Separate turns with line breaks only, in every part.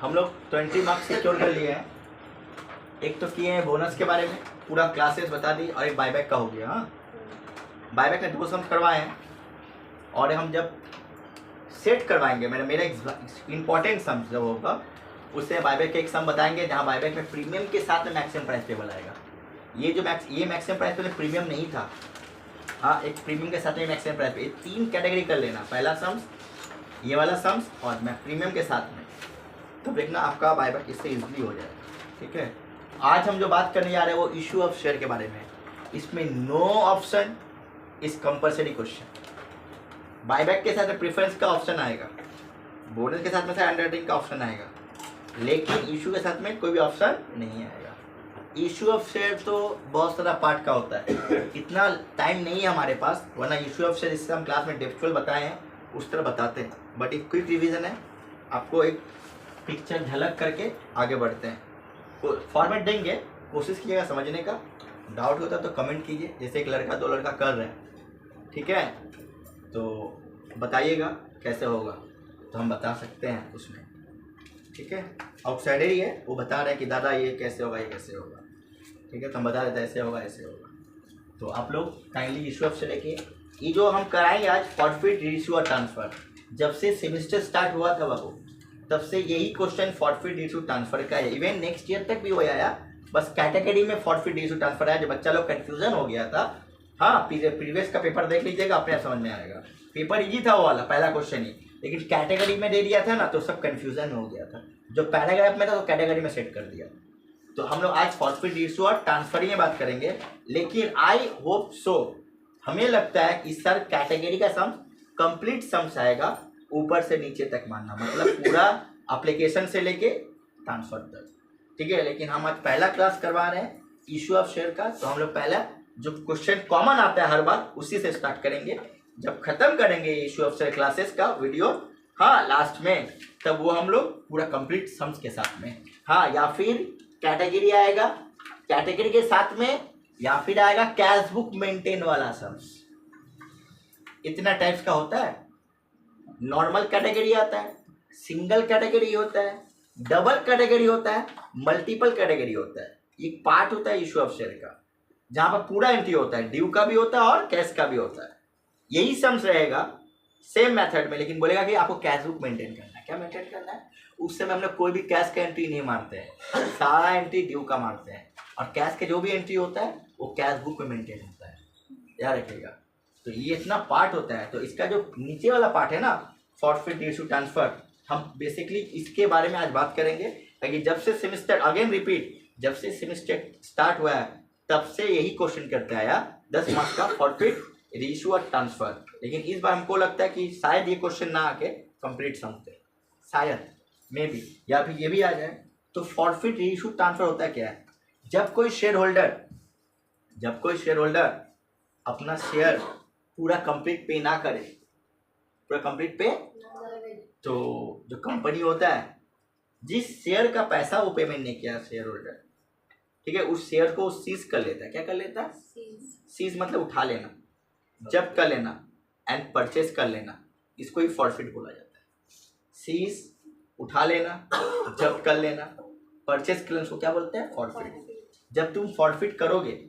हम लोग 20 marks secure कर लिए हैं। एक तो किए हैं बोनस के बारे में, पूरा क्लासेस बता दी, और एक बायबैक का हो गया। हाँ, बायबैक में 2 सम्स करवाए हैं, और हम जब सेट करवाएंगे मेरा इंपॉर्टेंट सम्स जब होगा उससे बायबैक के एक सम बताएंगे, जहाँ बायबैक में प्रीमियम के साथ में मैक्सिमम प्राइस टेबल आएगा। ये मैक्सिमम प्राइस टेबल प्रीमियम नहीं था। हाँ, एक प्रीमियम के साथ में मैक्सिमम प्राइस, ये 3 कैटेगरी कर लेना, पहला सम्स, ये वाला सम्स, और मैं प्रीमियम के साथ में, तो देखना आपका बायबैक इससे इजीली हो जाएगा। ठीक है, आज हम जो बात करने जा रहे हैं वो इशू ऑफ शेयर के बारे में। इसमें no option is compulsory question. Buyback के साथ में प्रेफरेंस का ऑप्शन आएगा, बोनस के साथ में अंडरटेकिंग का ऑप्शन आएगा, लेकिन इशू के साथ में कोई भी ऑप्शन नहीं आएगा। इशू ऑफ शेयर तो बहुत सारा पार्ट का होता है, इतना टाइम नहीं है हमारे पास, वरना इशू ऑफ शेयर जिससे हम क्लास में डेप्थफुल बताए हैं उस तरह बताते हैं, बट एक क्विक रिवीजन है, आपको एक पिक्चर झलक करके आगे बढ़ते हैं। फॉर्मेट देंगे, कोशिश कीजिएगा समझने का, डाउट होता तो कमेंट कीजिए, जैसे एक लड़का 2 लड़का कर रहे हैं। ठीक है, तो बताइएगा कैसे होगा, तो हम बता सकते हैं उसमें। ठीक है, आउटसाइडर ही है, वो बता रहे हैं कि दादा ये कैसे होगा, ये कैसे होगा। ठीक है, तो हम बता देते हैं ऐसे होगा, ऐसे होगा। तो आप लोग काइंडली इशू ऑफ से देखिए, ये जो हम कराएंगे आज फॉरफिट, रीइशू और ट्रांसफ़र, जब से सेमेस्टर स्टार्ट हुआ था बाबू, तब से यही क्वेश्चन फॉरफिट, रीइशू, ट्रांसफ़र का है। इवन नेक्स्ट ईयर तक भी वो आया, बस कैटेगरी में फॉरफिट, रीइशू, ट्रांसफ़र आया, जो बच्चा लोग कन्फ्यूजन हो गया था। हाँ, प्रीवियस का पेपर देख लीजिएगा, अपने समझ में आएगा। पेपर इजी था वो वाला, पहला क्वेश्चन ही, लेकिन कैटेगरी में दे दिया था ना, तो सब कन्फ्यूजन हो गया था। जो पैराग्राफ में था तो कैटेगरी में सेट कर दिया। तो हम लोग आज फॉरफिट, रीइशू और ट्रांसफर में बात करेंगे, लेकिन आई होप सो, हमें लगता है कि सर कैटेगरी का सम कंप्लीट सम्स आएगा, ऊपर से नीचे तक मानना, मतलब पूरा एप्लीकेशन से लेके ट्रांसफर तक। ठीक है, लेकिन हम आज पहला क्लास करवा रहे हैं इशू ऑफ शेयर का, तो हम लोग पहला जो क्वेश्चन कॉमन आता है हर बार उसी से स्टार्ट करेंगे। जब खत्म करेंगे इशू ऑफ शेयर क्लासेस का वीडियो, हाँ लास्ट में, तब वो हम लोग पूरा कंप्लीट सम्स के साथ में, हाँ, या फिर कैटेगरी आएगा कैटेगरी के साथ में, या फिर आएगा कैश बुक मेंटेन वाला सम्स। इतना टाइप्स का होता है। नॉर्मल कैटेगरी आता है, सिंगल कैटेगरी होता है, डबल कैटेगरी होता है, मल्टीपल कैटेगरी होता है। एक पार्ट होता है इशू ऑफ शेयर का, जहाँ पर पूरा एंट्री होता है, ड्यू का भी होता है और कैश का भी होता है। यही सम्स रहेगा सेम मेथड में, लेकिन बोलेगा कि आपको कैश बुक मेंटेन करना है। क्या मेंटेन करना है? उस समय हम लोग कोई भी कैश का एंट्री नहीं मारते हैं, सारा एंट्री ड्यू का मारते हैं, और कैश के जो भी एंट्री होता है वो कैश बुक में मेंटेन होता है, याद रखिएगा। तो ये इतना पार्ट होता है। तो इसका जो नीचे वाला पार्ट है ना, फॉरफिट, रीइशू, ट्रांसफर, हम बेसिकली इसके बारे में आज बात करेंगे, ताकि जब से सेमेस्टर, अगेन रिपीट, जब से सेमेस्टर स्टार्ट हुआ है तब से यही क्वेश्चन करते आया 10 मार्क्स का, फॉरफिट, रीइशू और ट्रांसफर। लेकिन इस बार हमको लगता है कि शायद ये क्वेश्चन ना आके कंप्लीट सम्स थे, शायद, मे बी, या फिर ये भी आ जाए। तो फॉरफिट, रीइशू, ट्रांसफर होता क्या है? जब कोई शेयर होल्डर अपना शेयर पूरा कंप्लीट पे ना करे, पूरा कंप्लीट पे, तो जो कंपनी होता है, जिस शेयर का पैसा वो पेमेंट नहीं किया शेयर होल्डर, ठीक है, उस शेयर को सीज कर लेता है। क्या कर लेता है? सीज मतलब उठा लेना, जब्त कर लेना एंड परचेस कर लेना, इसको ही फॉरफिट बोला जाता है। सीज, उठा लेना, जब्त कर लेना, परचेस कर लेना, उसको क्या बोलते हैं? फॉरफिट। जब तुम फॉरफिट करोगे,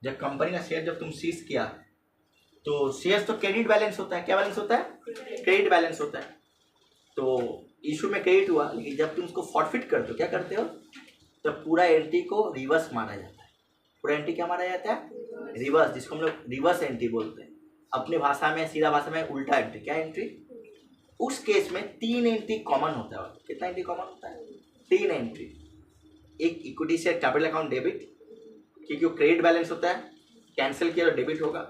जब कंपनी का शेयर जब तुम सीज किया, तो शेयर तो क्रेडिट बैलेंस होता है। क्या बैलेंस होता है? क्रेडिट बैलेंस होता है। तो इशू में क्रेडिट हुआ, लेकिन जब तुम उसको फॉरफिट करते हो, क्या करते हो? तो पूरा एंट्री को रिवर्स माना जाता है। पूरा एंट्री क्या माना जाता है? रिवर्स, जिसको हम लोग रिवर्स एंट्री बोलते हैं। अपने भाषा में, सीधा भाषा में उल्टा एंट्री। क्या एंट्री? उस केस में 3 एंट्री कॉमन होता है। कितना एंट्री कॉमन होता है? 3 एंट्री। एक equity share capital account debit, क्योंकि वो क्रेडिट बैलेंस होता है, कैंसिल किया तो डेबिट होगा।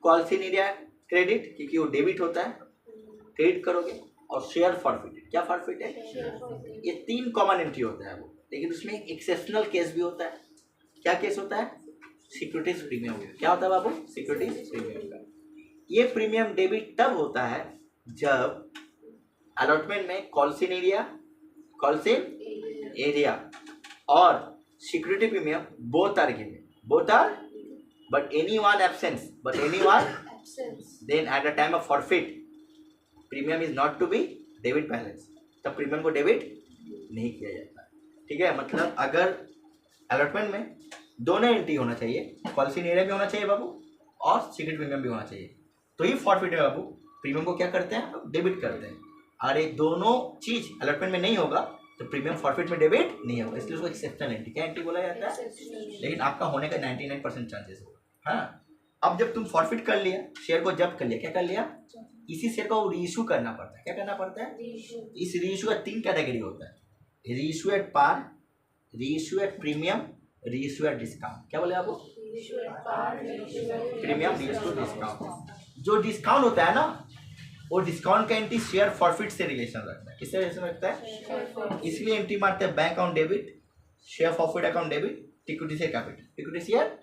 कॉल्सिन एरिया क्रेडिट, क्योंकि वो डेबिट होता है, क्रेडिट करोगे। और शेयर फॉरफिट, क्या फॉरफिट है? ये 3 कॉमन एंट्री होता है वो। लेकिन उसमें एक एक्सेप्शनल केस भी होता है। क्या केस होता है? Securities premium. क्या होता है बाबू? सिक्योरिटीज प्रीमियम का। ये प्रीमियम डेबिट तब होता है जब अलॉटमेंट में कॉल्सिन एरिया और security premium both are given, both are, but anyone absence, then at the time of forfeit premium is not to be debit balance, तब प्रीमियम को डेबिट नहीं किया जाता। ठीक है, मतलब अगर अलॉटमेंट में दोनों एंट्री होना चाहिए, पॉलिसी एरिया भी होना चाहिए बाबू और सीक्रेट प्रीमियम भी होना चाहिए, तो ही फॉरफिट है बाबू। प्रीमियम को क्या करते हैं, डेबिट करते हैं। और ये दोनों चीज अलॉटमेंट में नहीं होगा तो प्रीमियम फॉरफिट में डेबिट नहीं होगा, इसलिए उसको एक्सेप्शनल एंट्री, क्या एंट्री बोला जाता है, लेकिन आपका होने का 99% चांसेस होगा। हाँ, अब जब तुम फॉरफिट कर लिया, शेयर को जब्त कर लिया, क्या कर लिया, इसी शेयर को रीइश्यू करना पड़ता है। क्या करना पड़ता है, इस रीइश्यू का 3 कैटेगरी होता है, reissue at par, reissue at premium, reissue at discount. क्या बोले आपको, प्रीमियम, रीइश्यू, डिस्काउंट। जो डिस्काउंट होता है ना, वो डिस्काउंट का एंट्री शेयर फॉरफिट से रिलेशन रखता है। किससे रिलेशन रखता है, इसलिए एंट्री मारते हैं bank account debit, share forfeit account debit, equity share capital, equity share,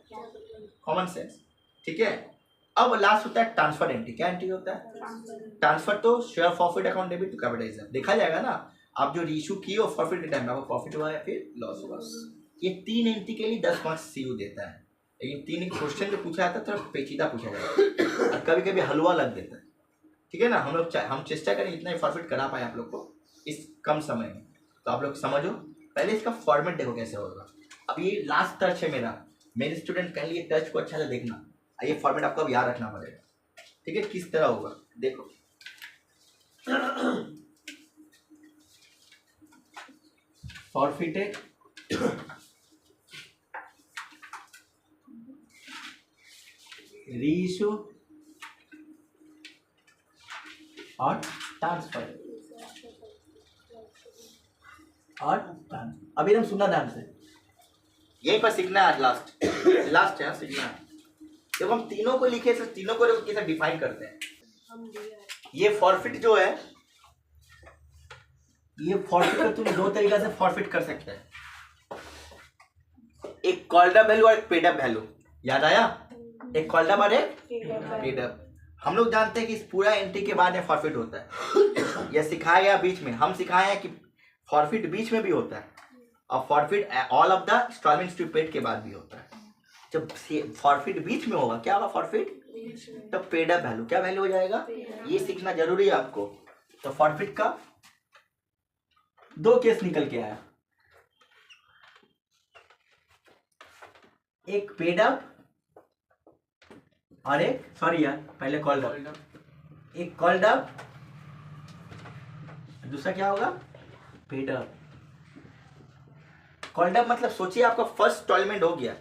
common sense. ठीक है, अब लास्ट होता है ट्रांसफर एंट्री। क्या एंट्री होता है, ट्रांसफर तो share forfeit account debit to capital. देखा जाएगा ना, आप जो रीइश्यू किए हो फॉरफिट के टाइम में आपको प्रॉफिट हुआ या फिर लॉस हुआ। ये 3 एंट्री के लिए 10 मार्क्स सीयू देता है, लेकिन 3 क्वेश्चन जो पूछा जाता है थोड़ा पेचीदा पूछा जाता है और कभी कभी हलवा लग देता है। ठीक है ना, हम चेष्टा करें इतना ही प्रॉफिट करा पाए आप लोग को इस कम समय में। तो आप लोग समझो, पहले इसका फॉर्मेट देखो कैसे होगा। अब ये लास्ट टच है मेरे स्टूडेंट, कहेंगे टच को अच्छा से देखना, ये फॉर्मेट आपको अब याद रखना पड़ेगा। ठीक है, किस तरह होगा देखो। फॉरफिटेड, रीइश्यू और ट्रांसफर। और अभी हम सुनना ध्यान से, यहीं पर सीखना है आज, लास्ट है सीखना है। जब हम तीनों को लिखे तो तीनों को कैसे डिफाइन करते हैं। ये फॉरफिट जो है, ये फॉरफिट को तुम 2 तरीका से फॉरफिट कर सकते हैं, एक कॉल्ड अप वैल्यू और एक पेड अप वैल्यू। याद आया, एक कॉल्ड अप और एक पेड अप। हम लोग जानते हैं कि इस पूरा एंट्री के बाद में फॉरफिट होता है, यह सिखाया गया बीच में, हम सिखाए हैं कि फॉरफिट बीच में भी होता है और forfeit all of the instalments to paid के बाद भी होता है। जब फॉरफिट बीच में होगा, क्या होगा फॉरफिट, तो पेड अप वैल्यू, क्या वैल्यू हो जाएगा, ये सीखना जरूरी है आपको। तो फॉरफिट का 2 केस निकल के आया, एक पेड अप और एक, सॉरी यार पहले कॉल्ड अप, एक कॉल्ड अप, दूसरा क्या होगा, पेड अप। कॉल्ड अप मतलब सोचिए आपका फर्स्ट इंस्टॉलमेंट हो गया,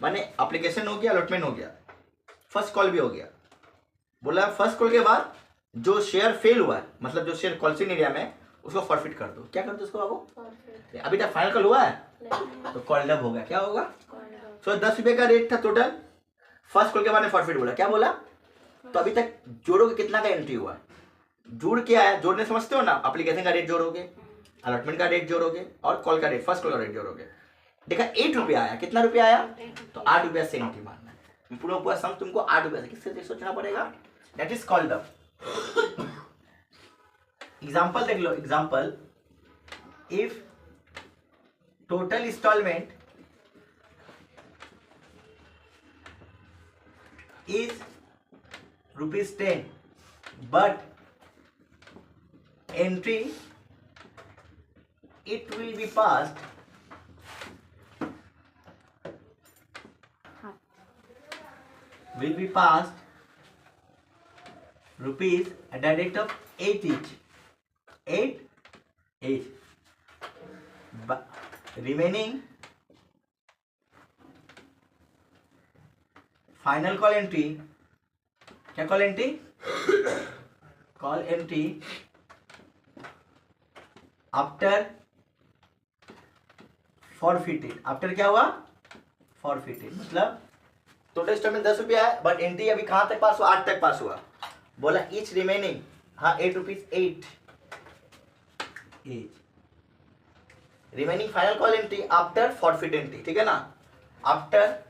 माने एप्लीकेशन हो गया, अलॉटमेंट हो गया, फर्स्ट कॉल भी हो गया। बोला फर्स्ट कॉल के बाद जो शेयर फेल हुआ है, मतलब जो शेयर कॉल्सिंग एरिया में, उसको फॉरफिट कर दो। क्या कर दो उसको बाबू, अभी तक फाइनल कॉल हुआ है तो कॉल्ड अप हो गया। क्या होगा, तो 10 रुपये का रेट था टोटल, फर्स्ट कॉल के बाद में फॉरफिट बोला। क्या बोला, तो अभी तक जोड़ोगे कितना का एंट्री हुआ, जुड़ के आया, जोड़ने समझते हो ना, एप्लीकेशन का रेट जोड़ोगे, अलॉटमेंट का रेट जोड़ोगे और कॉल का रेट, फर्स्ट कॉल का रेट जोड़ोगे। देखा 8 रुपया आया, कितना रुपया आया, तो 8 रुपया से एंट्री मारना है। पूरा सम तुमको 8 रुपया से किससे सोचना पड़ेगा, that is called up. Example देख लो, example, if total instalment is ₹10 but entry it will be passed rupees at the rate of 8 each, but remaining final call entry, क्या call entry, call entry after forfeited, after क्या हुआ, forfeited, मतलब total instalment 10 रुपया है but entry अभी कहां तक पास हुआ, 8 तक पास हुआ। बोला ईच रिमेनिंग, हाँ 8 rupees 8 each, remaining final call entry after forfeit entry. ठीक है ना, आफ्टर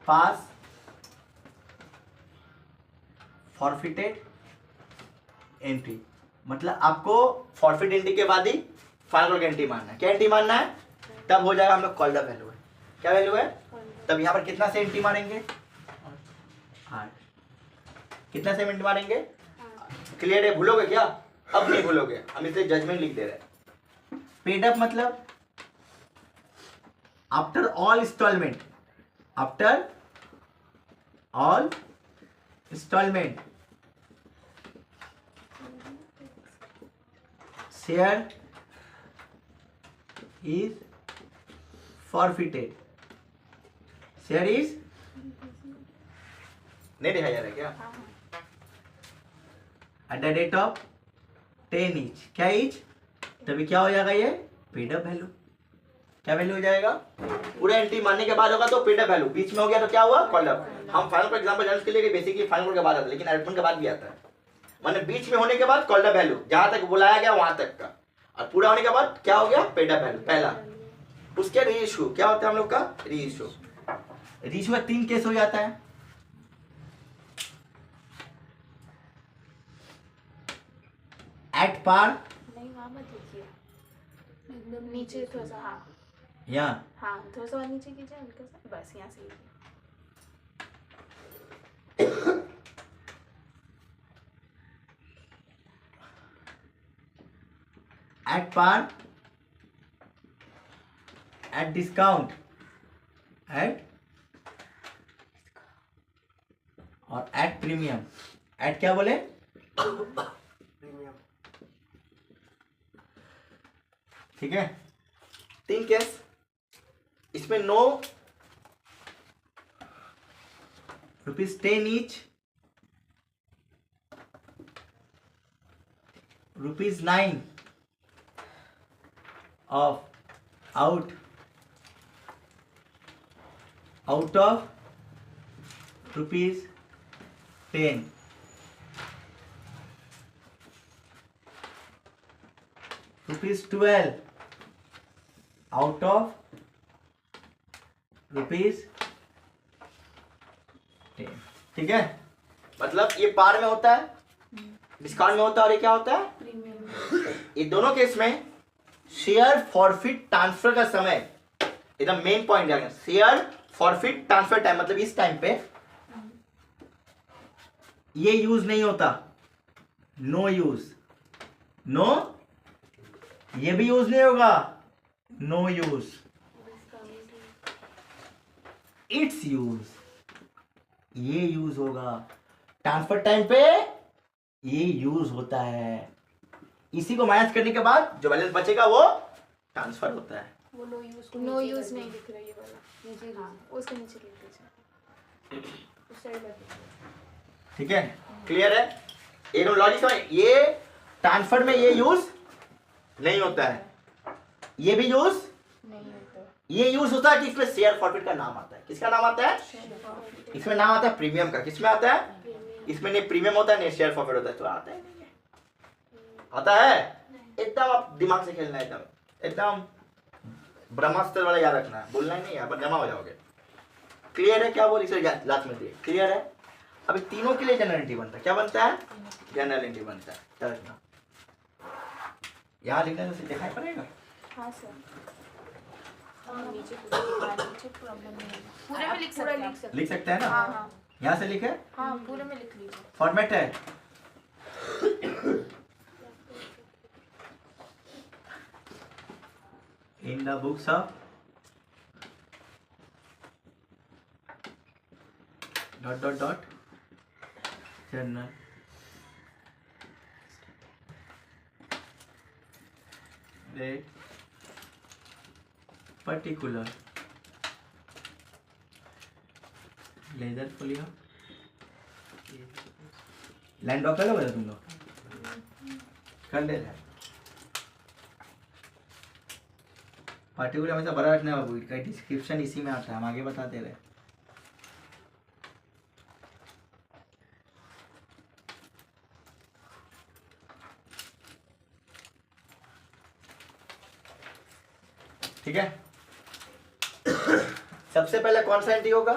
पास फॉरफिटेड एंट्री, मतलब आपको फॉरफिट एंट्री के बाद ही फाइनल कॉल एंट्री मारना है। क्या एंट्री मारना है, तब हो जाएगा हम लोग कॉल्ड अप वैल्यू है। क्या वैल्यू है, तब यहाँ पर कितना से एंट्री मारेंगे, 8, कितना से एंट्री मारेंगे, क्लियर है, भूलोगे क्या, अब नहीं भूलोगे, हम इसे जजमेंट लिख दे रहे हैं। पेड अप मतलब after all installment, after all installment share is forfeited, share is नहीं देखा जा रहा है क्या, at the rate of 10 each, क्या ईच, तभी क्या हो जाएगा ये पेड अप वैल्यू, क्या वैल्यू हो जाएगा, पूरा एंट्री मानने के बाद होगा तो पेड अप वैल्यू, बीच में हो गया तो क्या हुआ कॉल्ड अप। हम फाइनल फॉर एग्जांपल जानने के लिए बेसिकली फाइनल के बाद आता है, लेकिन एडमिट के बाद भी आता है, माने बीच में होने के बाद कॉल्ड अप वैल्यू, जहां तक बुलाया गया वहां तक का, और पूरा होने के बाद क्या हो गया पेड अप वैल्यू पहला। उसके रीइश्यू क्या होता है हम लोग का, रीइश्यू, रीइश्यू में 3 केस हो जाता है, एट पार,
नहीं वहाँ मत लिखिए, एकदम नीचे थोड़ा सा, हाँ
यहाँ
हाँ थोड़ा सा और नीचे कीजिए हल्का सा, बस यहाँ से लिखिए।
At par, at discount, at और एट प्रीमियम, एट क्या बोले प्रीमियम, ठीक है। 3 केस, इसमें no ₹10 each, ₹9 of out of ₹10, ₹12 out of ₹10, ठीक है। मतलब ये पार में होता है, डिस्काउंट में होता है, और ये क्या होता है
प्रीमियम।
ये दोनों केस में शेयर फॉरफिट ट्रांसफर का समय एकदम मेन पॉइंट है, शेयर फॉरफिट ट्रांसफर टाइम, मतलब इस टाइम पे ये यूज नहीं होता, नो यूज, नो, ये भी यूज नहीं होगा, नो यूज, इट्स यूज, ये यूज होगा, ट्रांसफर टाइम पे ये यूज होता है, इसी को माइनस करने के बाद जो बैलेंस बचेगा वो ट्रांसफर होता है।
वो नो यूज नहीं दिख रहा है ये वाला, नीचे, हाँ उसके नीचे लिख दीजिए, उस साइड में,
ठीक है, क्लियर है, एकदम लॉजिक समझ। ये ट्रांसफर में ये यूज नहीं होता है, ये भी यूज
नहीं होता,
ये यूज होता है कि इसमें शेयर फॉरफिट का नाम आता है, किसका नाम आता है, इसमें नाम आता है प्रीमियम का, किसमें आता है, इसमें नहीं प्रीमियम होता है नहीं शेयर फॉरफिट होता है, तो आता है नहीं है, आता है, एकदम आप दिमाग से खेलना है, एकदम एकदम ब्रह्मास्त्र वाला याद रखना है, बोलना ही नहीं है, जमा हो जाओगे। क्लियर है क्या बोल, इसे लास्ट में दिए, क्लियर है। अभी तीनों के लिए जनरल एंट्री बनता है, क्या बनता है, जनरल एंट्री बनता है, याद रखना, यहाँ लिखने से दिखाई पड़ेगा,
हाँ सर, हाँ नीचे प्रॉब्लम नहीं है, पूरे में लिख सकते हैं,
लिख सकते हैं ना,
हाँ हाँ
यहाँ से लिखे,
हाँ पूरे में लिख लीजिए,
फॉर्मेट है, in the books of journal that particular ledger folio line draw कर लो तुम लोग, कर ले रहे पार्टिकुलर हमेशा बड़ा रखना है बाबू, इसका डिस्क्रिप्शन इसी में आता है, हम आगे बताते रहे। ठीक है, सबसे पहले कौन सा एंट्री होगा,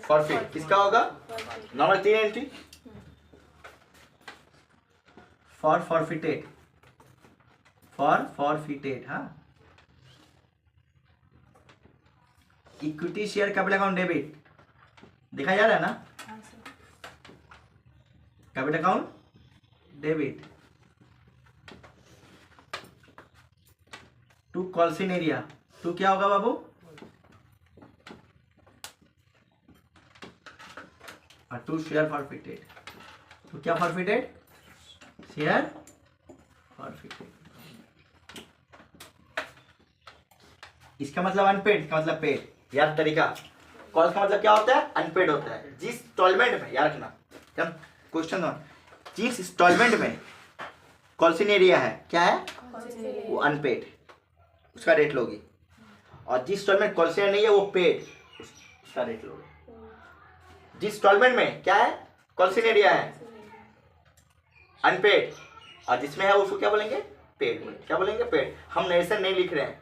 फॉरफिट, किसका होगा, normal 3 entry, for forfeited, for forfeited, हाँ, equity share capital account debit देखा जा रहा है ना, capital account debit, to calls in arrear, to क्या होगा बाबू, और टू शेयर फॉरफिटेड, तो क्या फॉरफिटेड, शेयर फॉरफिटेड। इसका मतलब अनपेड, इसका मतलब पेड। यार तरीका, कॉल्स का मतलब क्या होता है, अनपेड होता है। जिस इंस्टॉलमेंट में, याद रखना क्वेश्चन, जिस इंस्टॉलमेंट में कॉल्सिन एरिया है क्या है, वो अनपेड, उसका रेट लोगी। और जिस इंस्टॉलमेंट कॉल्सिन नहीं है वो पेड, उसका रेट लोगे। जिस इंस्टॉलमेंट में क्या है, कॉल्सिन एरिया है अनपेड, और जिसमें है उसको क्या बोलेंगे, पेड। क्या बोलेंगे, पेड। हम नरेशन नहीं लिख रहे हैं,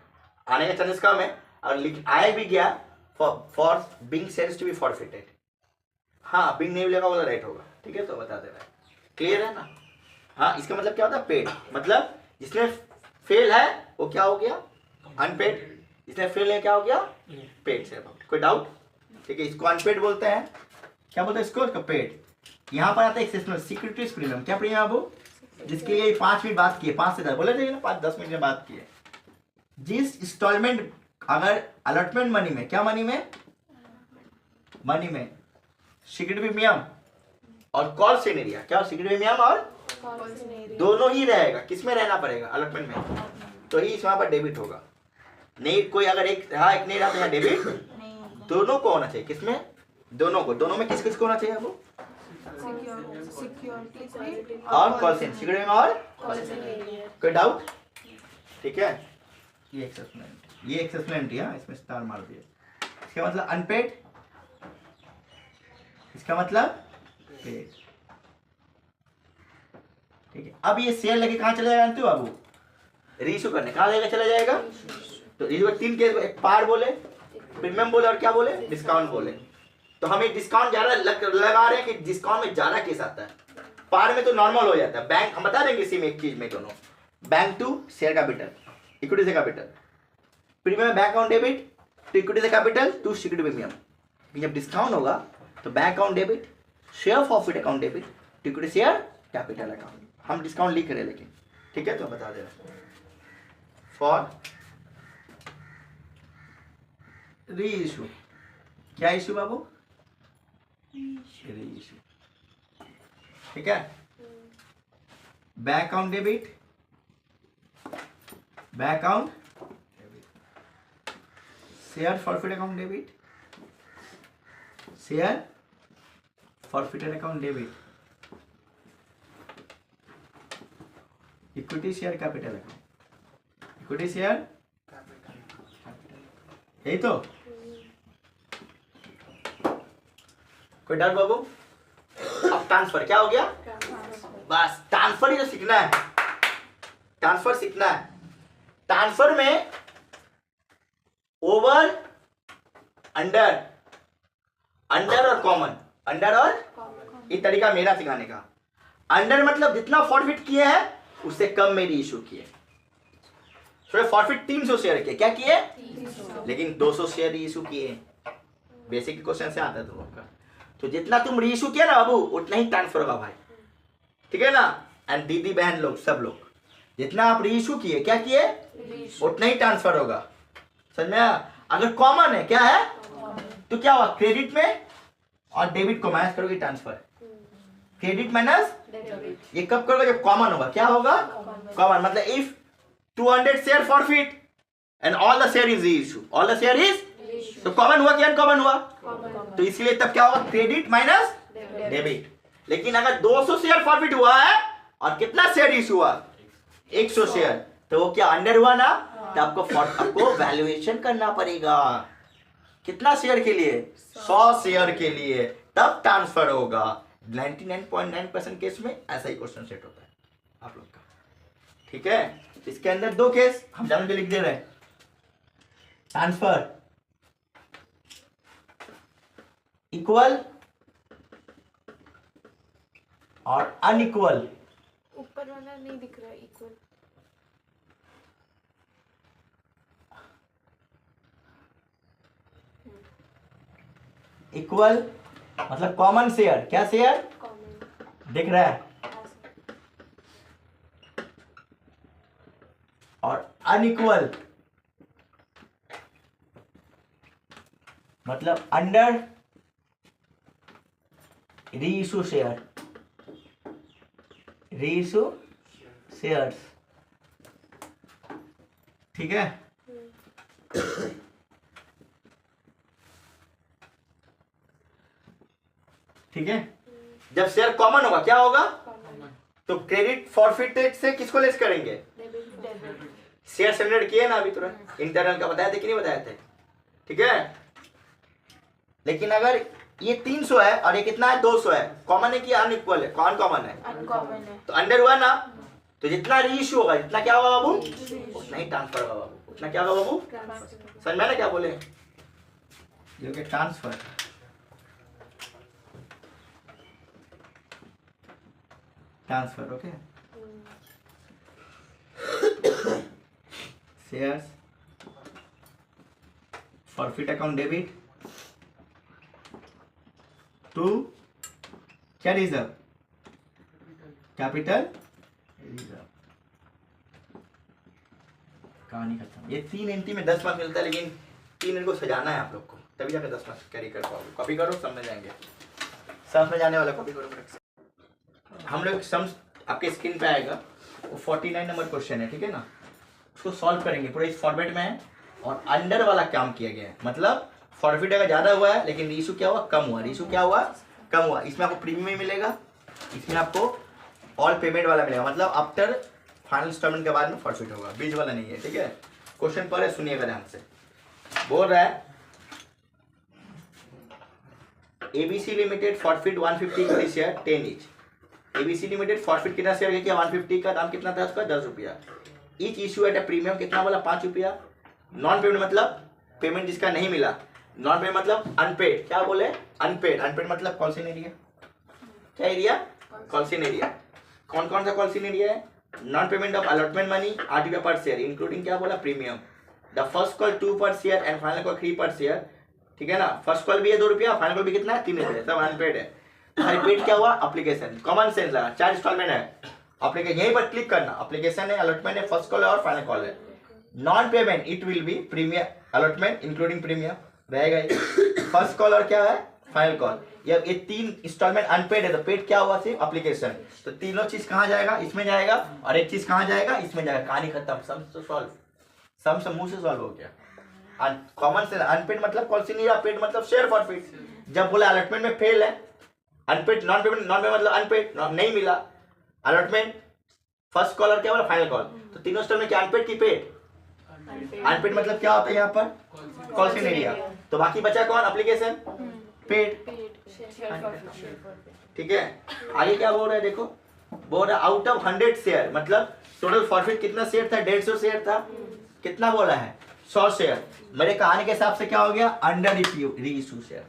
आने का चांसेस कम है, और आए भी गया for being sales to be forfeited. हाँ, बिंग नहीं मिलेगा वो राइट होगा, ठीक है, तो बता दे रहा है, क्लियर है ना। हाँ, इसका मतलब क्या होता है, पेड, मतलब जिसमें फेल है वो क्या हो गया, अनपेड, जिसमें फेल है क्या हो गया, पेड से अबाउट। कोई डाउट, ठीक है। इसको अनपेड बोलते हैं, क्या बोलते हैं इसको, पेड। यहाँ पर आता है एक्सेप्शनल सिक्योरिटीज प्रीमियम। क्या प्रीमियम है वो, जिसके लिए 5 मिनट बात किए, 5 से 10 बोले थे ना, 5-10 मिनट में बात किए। जिस इंस्टॉलमेंट, अगर अलॉटमेंट मनी में, क्या मनी में, मनी में सिक्योरिटी प्रीमियम और कॉल्सिन एरिया, क्या सिक्योरिटी प्रीमियम और दोनों ही रहेगा, किसमें रहना पड़ेगा, अलॉटमेंट में, तो ही वहां पर डेबिट होगा। नहीं कोई अगर एक रहा एक नहीं रहा तो यहाँ डेबिट दोनों को होना चाहिए। किसमें, दोनों को, दोनों में किस किस को होना चाहिए वो, और कॉल्सिन, सिक्योरिटी में और कोई डाउट, ठीक है। ये एक्सेप्शनल है, इसमें स्टार मार दिया। इसका मतलब अनपेड, इसका मतलब पेड, ठीक है। अब ये सेल लेके कहाँ चला जाएगा जानते हो बाबू, रीइश्यू करने कहाँ लेके चला जाएगा। तो रीइश्यू 3 केस, एक पार बोले, प्रीमियम बोले और क्या बोले, डिस्काउंट बोले। तो हम एक डिस्काउंट ज्यादा लगा रहे हैं कि डिस्काउंट में ज्यादा केस आता है, पार में तो नॉर्मल हो जाता है। बैंक हम बता देंगे इसी में एक चीज में, दोनों bank to share capital, equity से capital, premium bank account debit to equity से कैपिटल टू सिक्योरिटी प्रीमियम। जब डिस्काउंट होगा तो bank account debit, share forfeit account debit to equity share capital account. हम डिस्काउंट लिख रहे हैं लेकिन, ठीक है, तो बता दे रहा फॉर री इशू। क्या इशू बाबू, री इशू, ठीक है। Bank account debit, bank account, share forfeit account debit, share forfeited account debit, equity share capital account, equity share, यही तो। कोई डाउट बाबू। अब ट्रांसफर क्या हो गया, बस ट्रांसफर ही तो सीखना है, ट्रांसफर सीखना है। ट्रांसफर में ओवर, अंडर, अंडर और कॉमन, अंडर और, ये तरीका मेरा सिखाने का। अंडर मतलब जितना फॉरफिट किए हैं उससे कम में रीइश्यू किए। फॉरफिट 300 शेयर किए, क्या किए, लेकिन 200 शेयर रीइश्यू किए। बेसिक क्वेश्चन से आता है तुम लोग का। तो जितना तुम रीइश्यू किया ना बाबू उतना ही ट्रांसफर होगा भाई, ठीक है ना। एंड दीदी बहन लोग सब लोग, जितना आप रीइश्यू किए, क्या किए, उतना ही ट्रांसफर होगा, समझ में। अगर कॉमन है, क्या है, तो क्या होगा, क्रेडिट में और डेबिट को माइनस करोगे, ट्रांसफर, क्रेडिट माइनस, ये कब करोगे, जब कॉमन होगा। क्या होगा, कॉमन मतलब if 200 share forfeit and all the share is reissue, all the share is, तो कॉमन हुआ कि अनकॉमन हुआ, तो इसलिए तब क्या होगा, क्रेडिट माइनस डेबिट। लेकिन अगर 200 शेयर फॉरफिट हुआ है और कितना शेयर इश्यू हुआ, 100 शेयर, तो वो क्या अंडर हुआ ना, तो आपको वैल्यूएशन करना पड़ेगा। कितना शेयर के लिए, 100 शेयर के लिए, तब ट्रांसफर होगा। 99.9% केस में ऐसा ही क्वेश्चन सेट होता है आप लोग का, ठीक है। इसके अंदर 2 केस हम जानने के लिख दे रहे हैं। ट्रांसफर इक्वल और अनइक्वल।
ऊपर वाला नहीं दिख रहा, इक्वल,
इक्वल मतलब कॉमन शेयर, क्या शेयर,
कॉमन,
दिख रहा है, और अनइक्वल मतलब under reissue share, reissue shares, ठीक है। ठीक है, जब शेयर कॉमन होगा क्या होगा, तो क्रेडिट फॉरफिट से किसको लेस करेंगे, शेयर जनरेट किए ना अभी तुरंत, इंटरनल का बताया थे कि नहीं बताया थे, ठीक है। लेकिन अगर ये 300 है और ये कितना है 200 है, कॉमन है कि अनइक्वल है, कौन कॉमन है,
अनकॉमन है।
तो अंडर हुआ ना, तो जितना रीइश्यू होगा जितना क्या होगा बाबू, उतना ही ट्रांसफर होगा बाबू, उतना क्या होगा बाबू, समझ में ना क्या बोले, जो कि transfer, transfer, okay. Shares forfeit account debit to क्या रिजर्व, कैपिटल रिजर्व, कहानी खत्म। ये 3 एंट्री में 10 मार्क्स मिलता है, लेकिन 3 इनको सजाना है आप लोग को, तभी जाकर 10 मार्क्स कैरी कर पाओगे। कॉपी करो, समझ जाएंगे, समझ जाने वाला कॉपी करो। हम लोग सम्स आपके स्क्रीन पे आएगा, वो 49 नंबर क्वेश्चन है, ठीक है ना, उसको सॉल्व करेंगे, पूरा इस फॉर्मेट में है और अंडर वाला काम किया गया है, मतलब फॉरफिट अगर ज्यादा हुआ है लेकिन रीइशू क्या हुआ, कम हुआ, रीइशू क्या हुआ, कम हुआ, इसमें आपको प्रीमियम मिलेगा, इसमें आपको ऑल पेमेंट वाला मिलेगा, मतलब आफ्टर फाइनल इंस्टॉलमेंट के बाद में फॉरफिट होगा, बीच वाला नहीं है, ठीक है। क्वेश्चन पर है, सुनिएगा ध्यान से, बोल रहा है ABC limited forfeit 150 share 10 each. ABC limited forfeit कितना शेयर किया, 150 का दाम कितना था उसका, 10 रुपया। Each issue at A premium कितना बोला, 5 रुपया। नॉन पेमेंट मतलब पेमेंट जिसका नहीं मिला, नॉन पेमेंट मतलब अनपेड, क्या बोले, अनपेड, अनपेड मतलब कॉल्सिन एरिया, क्या एरिया, कॉल्सिन एरिया। कौन कौन सा कॉल्सिन एरिया है, non payment of allotment money 8 रुपया पर शेयर इंक्लूडिंग क्या बोला, प्रीमियम। द फर्स्ट कॉल 2 पर शेयर एंड फाइनल कॉल 3 पर शेयर, ठीक है ना, फर्स्ट कॉल भी है 2 रुपया, फाइनल कॉल भी कितना है 3 रुपया, सब अनपेड है। पेड क्या हुआ, एप्लीकेशन, कॉमन सेंस लगा, 4 इंस्टॉलमेंट है, एप्लीकेशन यहीं पर क्लिक करना, एप्लीकेशन है, अलॉटमेंट है, फर्स्ट कॉल है और फाइनल कॉल है। Non payment it will be premium, allotment including premium रहेगा ही, फर्स्ट कॉल और क्या है, फाइनल कॉल। ये 3 इंस्टॉलमेंट अनपेड है, तो पेड क्या हुआ, सिर्फ एप्लीकेशन, तो तीनों चीज कहाँ जाएगा, इसमें जाएगा, और एक चीज कहाँ जाएगा, इसमें जाएगा, कहानी खत्म, सम से सॉल्व, सम से मुंह से सॉल्व हो गया। कॉमन से अनपेड मतलब कॉल्सिन एरिया, पेड मतलब शेयर फॉरफिट। जब बोला अलॉटमेंट में फेल है, unpaid, non payment, non payment मतलब अनपेड, नहीं मिला, अलॉटमेंट, फर्स्ट कॉल और क्या बोला, फाइनल कॉल, तो तीनों स्टॉल में क्या अनपेड की पेड, अनपेड मतलब क्या होता है यहाँ पर, कॉल्सिन एरिया, तो बाकी बचा कौन, एप्लीकेशन, पेड, ठीक है। आगे क्या बोल रहा है देखो, बोल रहा है आउट ऑफ 100 शेयर, मतलब टोटल फॉरफिट कितना शेयर था, 150 शेयर था, कितना बोला है, 100 शेयर, मेरे कहानी के हिसाब से क्या हो गया, अंडर रीइशू शेयर,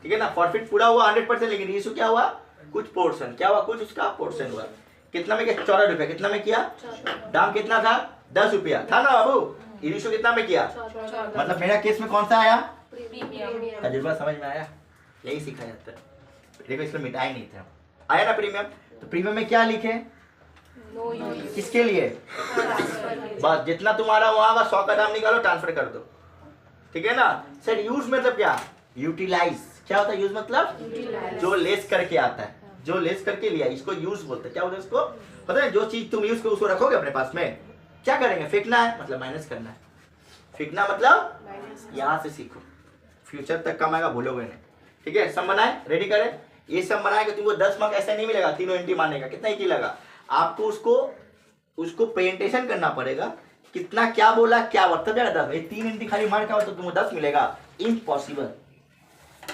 ठीक है ना। फॉरफिट पूरा हुआ 100%, लेकिन रीइशू क्या हुआ, कुछ पोर्शन, क्या हुआ, कुछ उसका पोर्शन हुआ, कितना में किया, 14 रुपया, कितना में किया, दाम कितना था, 10 रुपया था ना बाबू, रीइशू कितना में किया, मतलब मेरा केस में कौन सा आया, तजुर्बा समझ में आया, यही सीखा जाता है, देखो इसमें मिटाई नहीं था, आया ना प्रीमियम, तो प्रीमियम में क्या लिखे, किसके लिए, बस जितना तुम्हारा वहां का 100 का दाम निकालो, ट्रांसफर कर दो, ठीक है ना। सर यूज मतलब क्या, यूटिलाइज, क्या होता है यूज मतलब, जो लेस करके आता है, जो लेस करके लिया, इसको यूज बोलते हैं, क्या बोलते हैं इसको, पता है, जो चीज तुम यूज करो उसको रखोगे अपने पास में, क्या करेंगे, फेंकना है मतलब माइनस करना है, फेंकना मतलब यहाँ से सीखो, फ्यूचर तक कम आएगा, भूलोगे नहीं, ठीक है। सम बनाए, रेडी करें, ये सम बनाएगा, तुमको 10 मार्क्स ऐसा नहीं मिलेगा, तीनों एंट्री मारने का, कितना ही लगा, आपको उसको प्रेजेंटेशन करना पड़ेगा, कितना क्या बोला, क्या तब जाएगा 10, 3 एंट्री खाली मार का हो तो तुमको 10 मिलेगा, इम्पॉसिबल,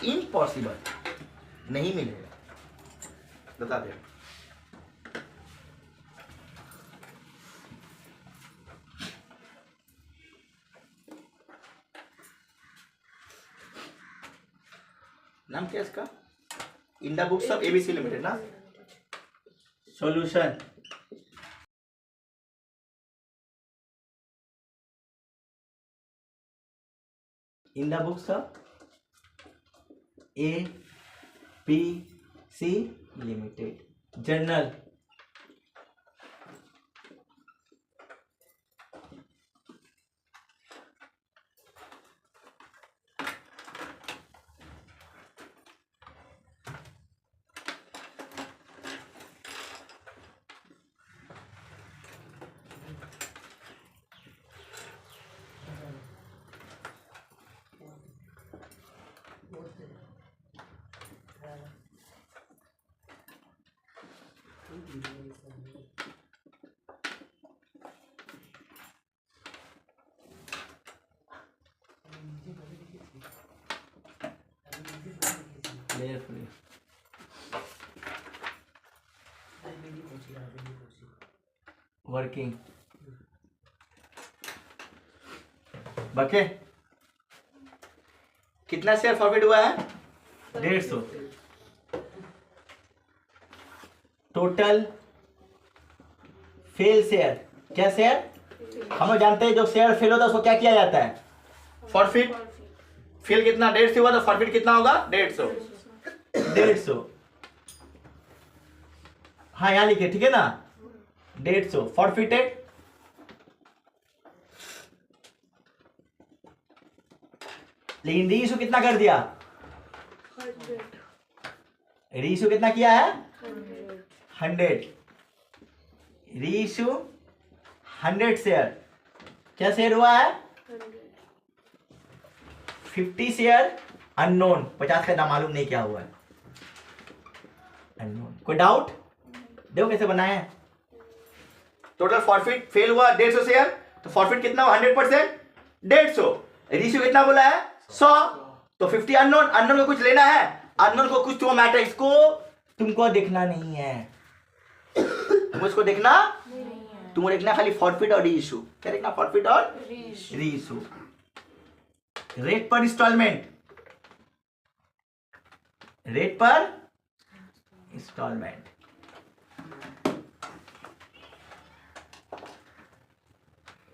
इम्पॉसिबल, नहीं मिलेगा, बता दे। नाम क्या है इसका, in the books of ABC limited ना, solution, in the books of ABC limited journal, लेयर फ्री वर्किंग बके कितना शेयर फॉरवर्ड हुआ है 150 टोटल फेल शेयर क्या शेयर हम लोग जानते हैं जो शेयर फेल होता है उसको क्या किया जाता है फॉरफिट फेल कितना 150 हुआ तो फॉरफिट कितना होगा 150 हाँ यहाँ लिखे ठीक है ना 150 फॉरफिटेड लेकिन रीइशू कितना कर दिया
100
रीइशू कितना किया है 100 रीइशू 100 शेयर क्या शेयर हुआ है 50 शेयर अननोन 50 का नाम मालूम नहीं क्या हुआ है अननोन कोई डाउट देखो कैसे बनाया है टोटल फॉरफिट फेल हुआ 150 शेयर तो फॉरफिट कितना हुआ 100% 150 रीइशू कितना बोला है 100 तो 50 अननोन अननोन को कुछ लेना है अननोन को कुछ तो मैटर इसको तुमको देखना नहीं है तुमको इसको देखना तुमको देखना खाली फॉरफिट और रीइशू क्या देखना फॉरफिट और रीइशू रेट पर इंस्टॉलमेंट रेट पर installment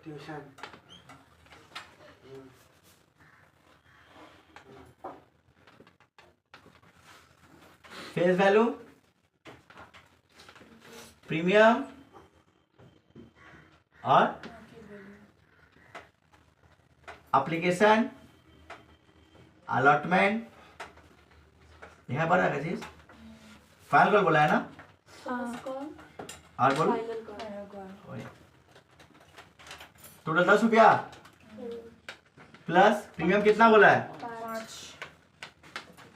tuition
face value premium और एप्लीकेशन अलॉटमेंट यहाँ पर है चीज फाइनल कॉल बोला है ना और बोलो टोटल 10 रुपया प्लस प्रीमियम कितना बोला है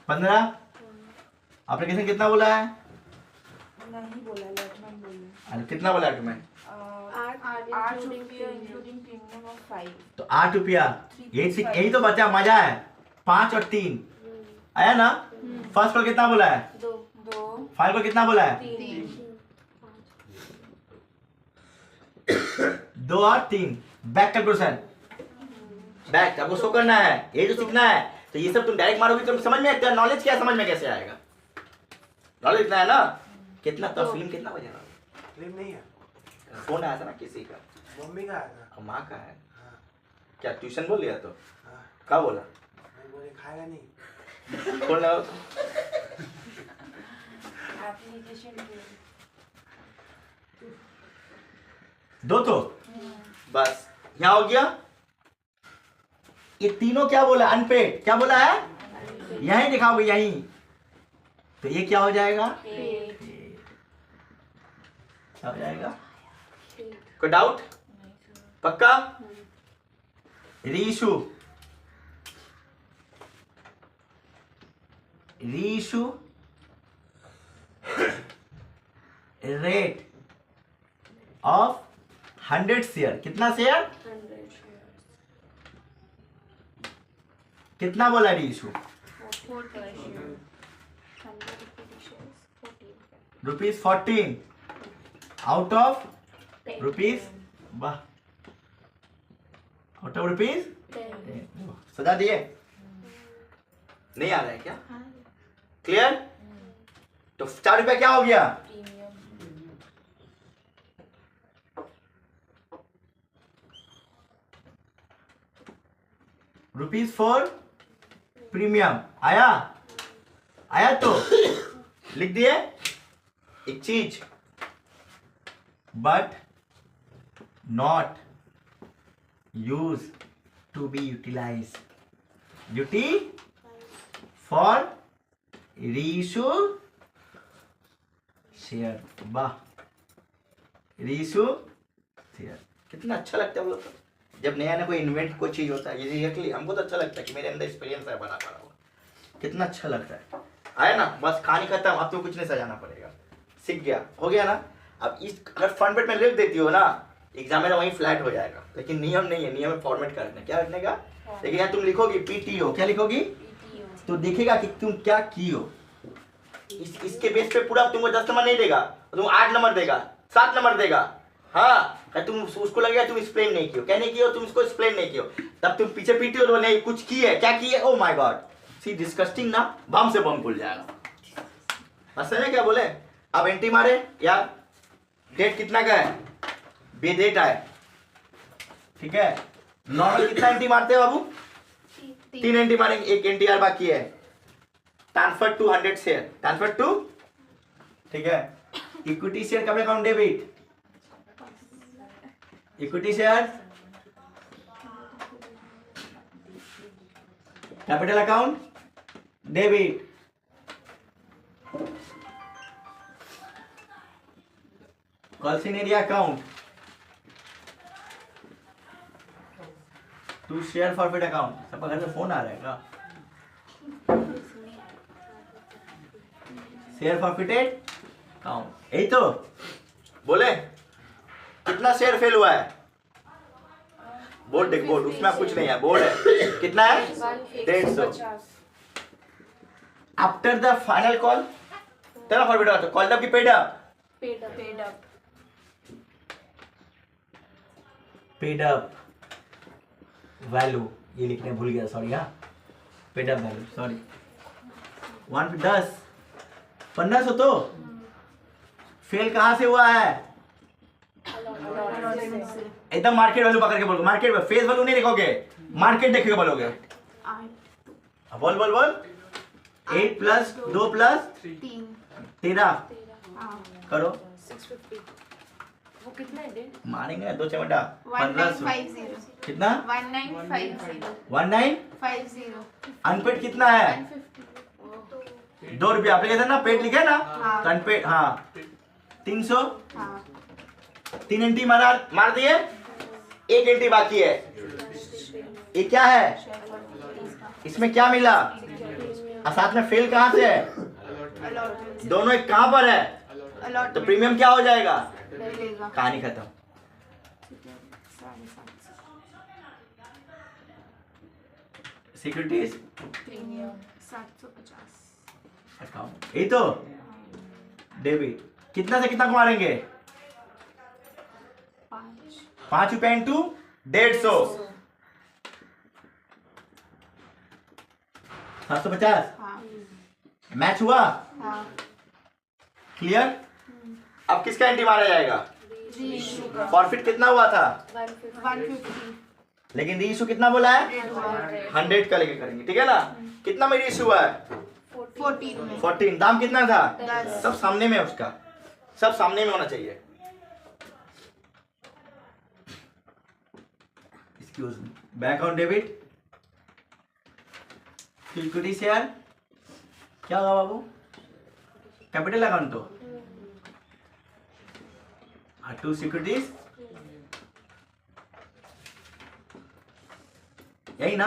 15 एप्लीकेशन कितना बोला है
नहीं बोला लैटमैन बोला
अरे कितना बोला तुम्हें
8 रुपया इंक्लूडिंग प्रीमियम ऑफ 5
तो 8 रुपया यही तो बचा मजा है 5 और 3 आया ना फर्स्ट कॉल कितना बोला है
2
फाइनल कॉल कितना बोला है 2 और 3 बैक कैलकुलेशन बैक आपको शो करना है ये जो सीखना है तो ये सब तुम डायरेक्ट मारोगे तो समझ में आएगा नॉलेज क्या समझ में कैसे आएगा नॉलेज इतना है ना कितना तो फिल्म कितना बजेगा
फिल्म नहीं है
फोन आया था ना किसी का
मम्मी का आया था
और माँ का है
हाँ
क्या ट्यूशन बोल लिया तो
हाँ
क्या बोला
मैं बोले खाएगा नहीं
फोन लगाओ
एप्लीकेशन
दो तो बस यहाँ हो गया ये तीनों क्या बोला अनपेड क्या बोला है यहीं दिखाओगे यहीं तो ये क्या हो जाएगा क्या हो जाएगा कोई डाउट पक्का रीइशू रेट ऑफ 100 शेयर कितना शेयर कितना बोला रीइशू ₹14 आउट ऑफ रुपीज वाह आउट ऑफ रुपीज सजा दिए नहीं आ रहा है क्या क्लियर तो 4 रुपया क्या हो गया ₹4 प्रीमियम आया तो लिख दिए एक चीज but not use to be utilise duty for reissue share वाह रीइशू शेयर कितना अच्छा लगता है वो तो जब नया कोई इन्वेंट कोई चीज होता है ये रियली हमको तो अच्छा लगता है कि मेरे अंदर एक्सपीरियंस है बना पड़ा हुआ कितना अच्छा लगता है आया ना बस कहानी खत्म अब तो कुछ नहीं सजाना पड़ेगा सीख गया हो गया ना अब इस अगर फ्रंट पेज में लिख देती हो ना एग्जाम में वहीं फ्लैट हो जाएगा लेकिन नियम नहीं है नियम में फॉर्मेट करना क्या रखने का लेकिन यहाँ तुम लिखोगी PTO क्या लिखोगी तो देखेगा कि तुम क्या की हो। इसके बेस पे पूरा तुमको 10 नंबर नहीं देगा, तुम 8 नंबर देगा, 7 नंबर देगा। हाँ, तुम उसको लगेगा तुम एक्सप्लेन नहीं कियो, कहने की हो तुम इसको एक्सप्लेन नहीं कियो, तब तुम पीछे पीटे हो, नहीं कुछ की है, क्या की है, oh my god, see disgusting ना, बम से बम खुल जाएगा। समझे क्या बोले? अब एंटी मारे यार, डेट कितना का है, बे डेट है, ठीक है। नॉर्मल कितना एंटी मारते हैं बाबू? 3 एंटी मारेंगे, एक एंटी आर बाकी है। Transfer to 100 share, transfer to, ठीक है। इक्विटी शेयर कब account debit, equity share capital account debit, calls in arrear account to share forfeit account. सबका घर में फोन आ रहा है क्या? शेयर फॉरफिटेड अकाउंट, यही तो बोले। कितना शेयर फेल हुआ है? बोर्ड देख, बोर्ड उसमें कुछ नहीं है, बोर्ड है कितना है 150। आफ्टर द फाइनल कॉल तेरा फॉरफिट होता है, कॉल अप की paid up, paid up value, ये लिखने भूल गया, सॉरी। हाँ, पेड अप वैल्यू, सॉरी। 110 1500 तो फेल कहां से हुआ है? एकदम मार्केट वैल्यू पकड़ के बोलोगे, मार्केट फेस वैल्यू नहीं देखोगे, मार्केट देखेगा बोलोगे। बोल बोल बोल। 8 प्लस 2 प्लस 13 करो,
650 वो कितना है डेट?
मारेंगे 2 चमटा 1500 कितना 1950 अनपेड कितना है 2 रुपया। एप्लीकेशन ना पेड लिखे ना, तो अनपेड हाँ 300। 3 एंटी मार दिए, 1 एंटी बाकी है। ये क्या है, इसमें क्या मिला, और साथ में फेल कहां से है, दोनों एक कहां पर है, तो प्रीमियम क्या हो जाएगा, कहानी खत्म। सिक्योरिटीज
750
अकाउंट, यही तो डेबिट। कितना से कितना को मारेंगे, 5 रुपया इंटू 150, 750। मैच हुआ, क्लियर। अब किसका एंटी मारा जाएगा, फॉरफिट कितना हुआ था
150,
लेकिन री इशू कितना बोला है 100 का लेके करेंगे, ठीक है ना। कितना में री इशू हुआ है 14, दाम कितना था
10।
सब सामने में है, उसका सब सामने में होना चाहिए। Excuse me, bank account debit, equity share क्या होगा बाबू, कैपिटल अकाउंट तो टू सिक्योरिटीज, यही ना।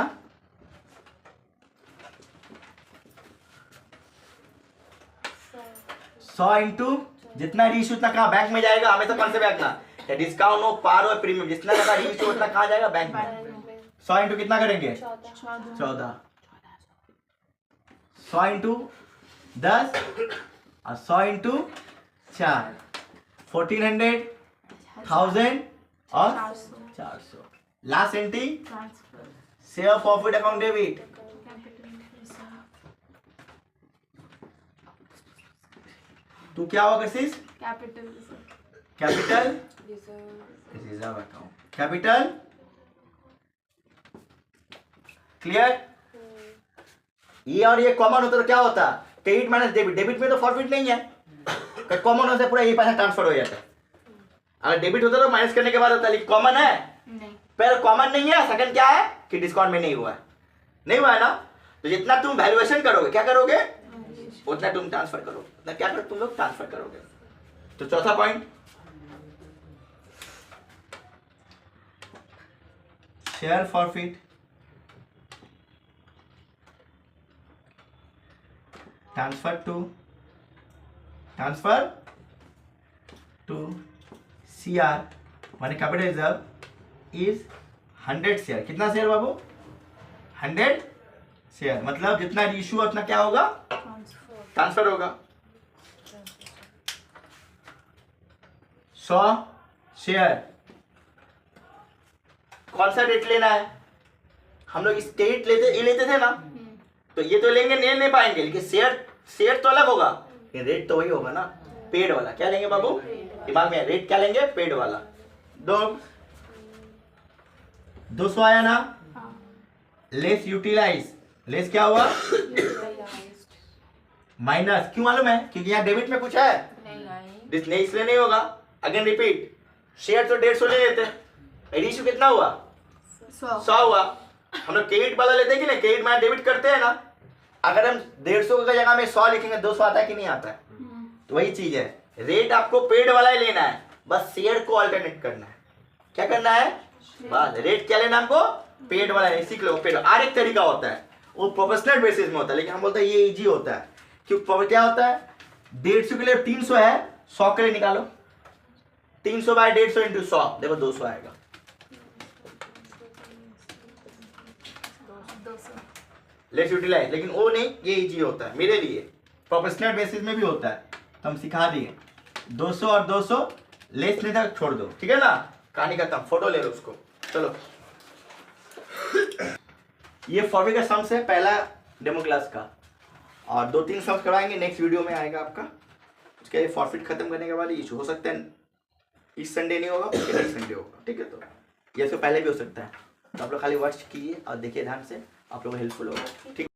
सौ इंटू जितना रीइश्यू उतना कहाँ बैंक में जाएगा, हमेशा कौन से बैंक ना, डिस्काउंट हो पार हो प्रीमियम, जितना ज्यादा रीइश्यू उतना कहाँ जाएगा, बैंक में। 100 इंटू कितना करेंगे 14, 100 इंटू 10 और 100 इंटू 4, 1400, 1000 और 400। Last entry share profit account debit, तू क्या होगा कशिश, capital reserve account, capital clear. ये और ये कॉमन होता तो क्या होता, क्रेडिट माइनस डेबिट, डेबिट में तो प्रॉफिट नहीं है, कॉमन होता पूरा ये पैसा ट्रांसफर हो जाता है। अगर डेबिट होता तो माइनस करने के बाद होता, लेकिन कॉमन है
नहीं,
पर कॉमन नहीं है। सेकंड क्या है कि डिस्काउंट में नहीं हुआ है, नहीं हुआ है ना, तो जितना तुम वैल्यूएशन करोगे क्या करोगे उतना तुम ट्रांसफर करो, उतना क्या करो तुम लोग ट्रांसफर करोगे। तो चौथा point, share forfeit transfer to CR माने कैपिटल रिजर्व इज 100 शेयर। कितना शेयर बाबू 100 शेयर, मतलब जितना रेशियो उतना क्या होगा, ट्रांसफर होगा। 100 शेयर, कौन सा रेट लेना है, हम लोग इस रेट लेते थे ना, तो ये तो लेंगे नहीं पाएंगे, लेकिन शेयर तो अलग होगा, लेकिन रेट तो वही होगा ना, पेड वाला। क्या लेंगे बाबू, दिमाग में रेट क्या लेंगे, पेड वाला। 200 आया ना, लेस यूटिलाइज, लेस क्या हुआ, माइनस, क्यों मालूम है, क्योंकि यहाँ डेबिट में कुछ है, नहीं इसलिए नहीं होगा। अगेन रिपीट, शेयर तो 150 ले लेते, रेशियो कितना हुआ, 100 हुआ। हम लोग क्रेडिट वाला लेते हैं कि नहीं, क्रेडिट में डेबिट करते हैं ना, अगर हम 150 की जगह में 100 लिखेंगे 200 आता है कि नहीं आता है, तो वही चीज है, रेट आपको पेड वाला ही लेना है, बस शेयर को अल्टरनेट करना है। क्या करना है, बस रेट क्या लेना हमको, पेड वाला है, सीख लो पेड। और एक तरीका होता है, वो प्रोफेशनल बेसिस में होता है, लेकिन हम बोलते हैं ये इजी होता है, क्योंकि क्या होता है, 150 के लिए 300 है, 100 के लिए निकालो, 300 बाय 150 इंटू 100, देखो 200 आएगा। लेट्स यूटिलाइज, लेकिन वो नहीं, ये इजी होता है मेरे लिए, प्रोफेशनल बेसिस में भी होता है, तो हम सिखा दिए। 200 और 200 लेस नहीं था, छोड़ दो, ठीक है ना, कहानी खत्म, फोटो ले लो उसको। चलो ये फॉर्मूले का सम्स है पहला डेमो क्लास का, और 2-3 सम्स करवाएंगे, नेक्स्ट वीडियो में आएगा आपका। उसके फॉरफिट खत्म करने के बाद इशू हो सकता है इस संडे नहीं होगा, उसके नेक्स्ट संडे होगा, ठीक है। तो ये इससे पहले भी हो सकता है, तो आप लोग खाली वॉच कीजिए और देखिए ध्यान से, आप लोग को हेल्पफुल होगा, ठीक।